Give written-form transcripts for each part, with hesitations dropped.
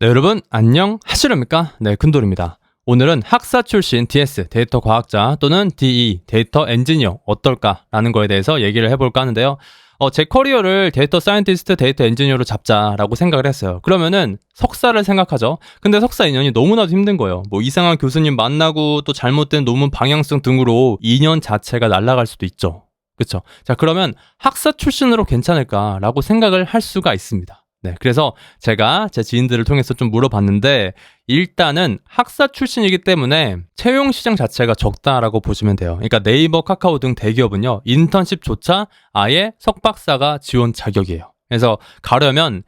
네, 여러분 안녕하시렵니까? 네, 큰돌입니다. 오늘은 학사 출신 DS 데이터 과학자 또는 DE 데이터 엔지니어 어떨까라는 거에 대해서 얘기를 해볼까 하는데요. 제 커리어를 데이터 사이언티스트, 데이터 엔지니어로 잡자라고 생각을 했어요. 그러면은 석사를 생각하죠. 근데 석사 2년이 너무나도 힘든 거예요. 뭐 이상한 교수님 만나고 또 잘못된 논문 방향성 등으로 2년 자체가 날아갈 수도 있죠. 그쵸? 자, 그러면 학사 출신으로 괜찮을까라고 생각을 할 수가 있습니다. 네, 그래서 제가 제 지인들을 통해서 좀 물어봤는데 일단은 학사 출신이기 때문에 채용 시장 자체가 적다라고 보시면 돼요. 그러니까 네이버, 카카오 등 대기업은요, 인턴십조차 아예 석박사가 지원 자격이에요. 그래서 가려면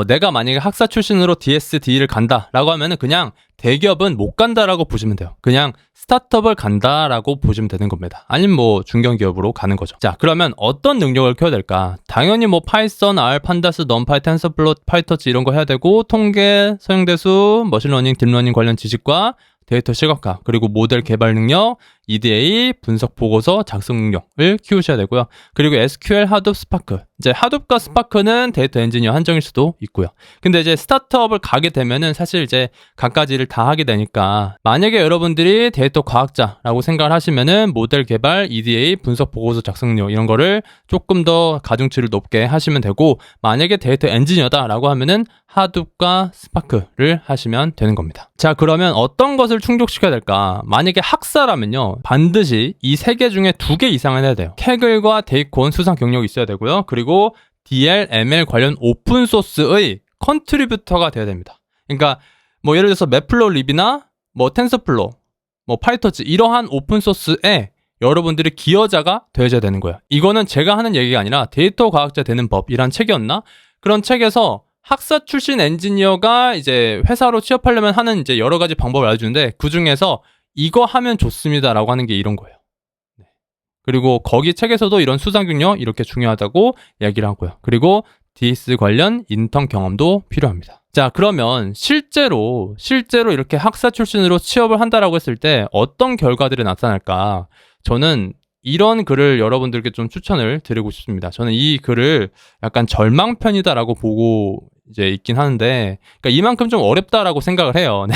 내가 만약에 학사 출신으로 DS, DE를 간다라고 하면은 그냥 대기업은 못 간다라고 보시면 돼요. 그냥 스타트업을 간다라고 보시면 되는 겁니다. 아니면 뭐 중견기업으로 가는 거죠. 자, 그러면 어떤 능력을 키워야 될까? 당연히 뭐 파이썬, R, 판다스, 넘파이, 텐서플롯, 파이터치 이런 거 해야 되고 통계, 서형대수, 머신러닝, 딥러닝 관련 지식과 데이터 시각화, 그리고 모델 개발 능력, EDA, 분석 보고서, 작성 능력을 키우셔야 되고요. 그리고 SQL, 하둡, 스파크. 이제 하둡과 스파크는 데이터 엔지니어 한정일 수도 있고요. 근데 이제 스타트업을 가게 되면은 사실 이제 갖가지를 다 하게 되니까 만약에 여러분들이 데이터 과학자라고 생각을 하시면은 모델 개발, EDA, 분석 보고서, 작성 능력 이런 거를 조금 더 가중치를 높게 하시면 되고, 만약에 데이터 엔지니어다라고 하면은 하둡과 스파크를 하시면 되는 겁니다. 자, 그러면 어떤 것을 충족시켜야 될까? 만약에 학사라면요, 반드시 이 세 개 중에 2개 이상은 해야 돼요. 케글과 데이콘 수상 경력이 있어야 되고요. 그리고 DL, ML 관련 오픈소스의 컨트리뷰터가 돼야 됩니다. 그러니까 뭐 예를 들어서 매플로립이나 뭐 텐서플로, 뭐 파이터치 이러한 오픈소스에 여러분들이 기여자가 되어야 되는 거예요. 이거는 제가 하는 얘기가 아니라 데이터 과학자 되는 법이란 책이었나? 그런 책에서 학사 출신 엔지니어가 이제 회사로 취업하려면 하는 이제 여러 가지 방법을 알려주는데 그 중에서 이거 하면 좋습니다라고 하는 게 이런 거예요. 네. 그리고 거기 책에서도 이런 수상 경력 이렇게 중요하다고 얘기를 하고요. 그리고 DS 관련 인턴 경험도 필요합니다. 자, 그러면 실제로 이렇게 학사 출신으로 취업을 한다라고 했을 때 어떤 결과들이 나타날까? 저는 이런 글을 여러분들께 좀 추천을 드리고 싶습니다. 저는 이 글을 약간 절망편이다라고 보고 이제 있긴 하는데, 그러니까 이만큼 좀 어렵다라고 생각을 해요. 네,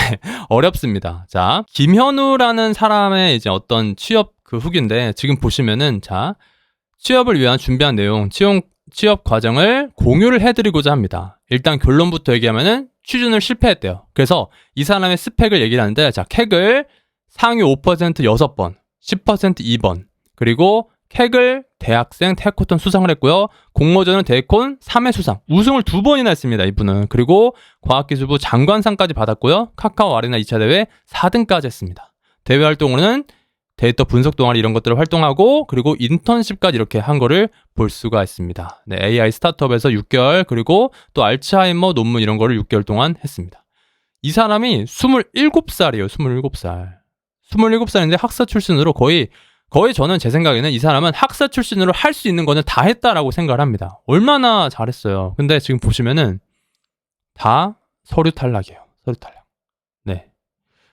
어렵습니다. 자, 김현우라는 사람의 이제 어떤 취업 그 후기인데 지금 보시면은 자, 취업을 위한 준비한 내용, 취업 과정을 공유를 해드리고자 합니다. 일단 결론부터 얘기하면은 취준을 실패했대요. 그래서 이 사람의 스펙을 얘기를 하는데, 자, 캑을 상위 5% 6번, 10% 2번, 그리고 캑을 대학생 테코톤 수상을 했고요. 공모전은 데이콘 3회 수상, 우승을 2번이나 했습니다, 이분은. 그리고 과학기술부 장관상까지 받았고요. 카카오 아레나 2차 대회 4등까지 했습니다. 대외 활동으로는 데이터 분석 동아리 이런 것들을 활동하고, 그리고 인턴십까지 이렇게 한 거를 볼 수가 있습니다. 네, AI 스타트업에서 6개월, 그리고 또 알츠하이머 논문 이런 거를 6개월 동안 했습니다. 이 사람이 27살이에요. 27살. 27살인데 학사 출신으로 거의 저는 제 생각에는 이 사람은 학사 출신으로 할 수 있는 거는 다 했다라고 생각을 합니다. 얼마나 잘했어요. 근데 지금 보시면은 다 서류 탈락이에요. 서류 탈락. 네.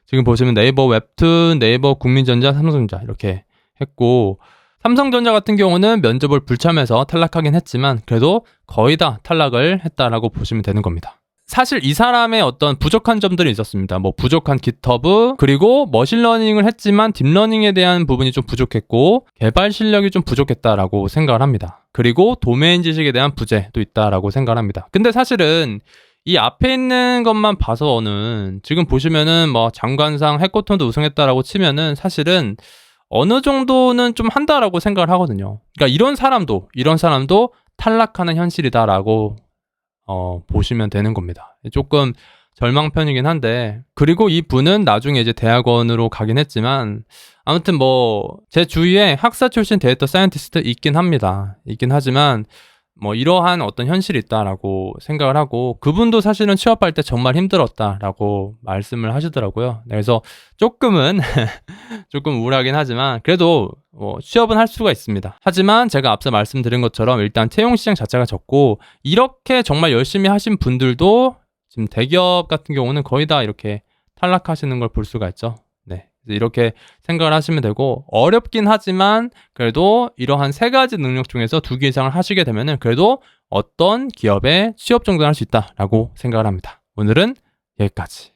지금 보시면 네이버 웹툰, 네이버 국민전자, 삼성전자 이렇게 했고, 삼성전자 같은 경우는 면접을 불참해서 탈락하긴 했지만 그래도 거의 다 탈락을 했다라고 보시면 되는 겁니다. 사실 이 사람의 어떤 부족한 점들이 있었습니다. 뭐 부족한 깃허브, 그리고 머신러닝을 했지만 딥러닝에 대한 부분이 좀 부족했고 개발 실력이 좀 부족했다라고 생각을 합니다. 그리고 도메인 지식에 대한 부재도 있다라고 생각을 합니다. 근데 사실은 이 앞에 있는 것만 봐서는 지금 보시면은 뭐 장관상 해커톤도 우승했다라고 치면은 사실은 어느 정도는 좀 한다라고 생각을 하거든요. 그러니까 이런 사람도 탈락하는 현실이다라고 보시면 되는 겁니다. 조금 절망편이긴 한데, 그리고 이 분은 나중에 이제 대학원으로 가긴 했지만 아무튼 뭐 제 주위에 학사 출신 데이터 사이언티스트 있긴 합니다. 있긴 하지만 뭐 이러한 어떤 현실이 있다라고 생각을 하고, 그분도 사실은 취업할 때 정말 힘들었다라고 말씀을 하시더라고요. 그래서 조금은 조금 우울하긴 하지만 그래도 취업은 할 수가 있습니다. 하지만 제가 앞서 말씀드린 것처럼 일단 채용 시장 자체가 적고, 이렇게 정말 열심히 하신 분들도 지금 대기업 같은 경우는 거의 다 이렇게 탈락하시는 걸 볼 수가 있죠. 네, 이렇게 생각을 하시면 되고, 어렵긴 하지만 그래도 이러한 3가지 능력 중에서 2개 이상을 하시게 되면은 그래도 어떤 기업에 취업 정도는 할 수 있다라고 생각을 합니다. 오늘은 여기까지.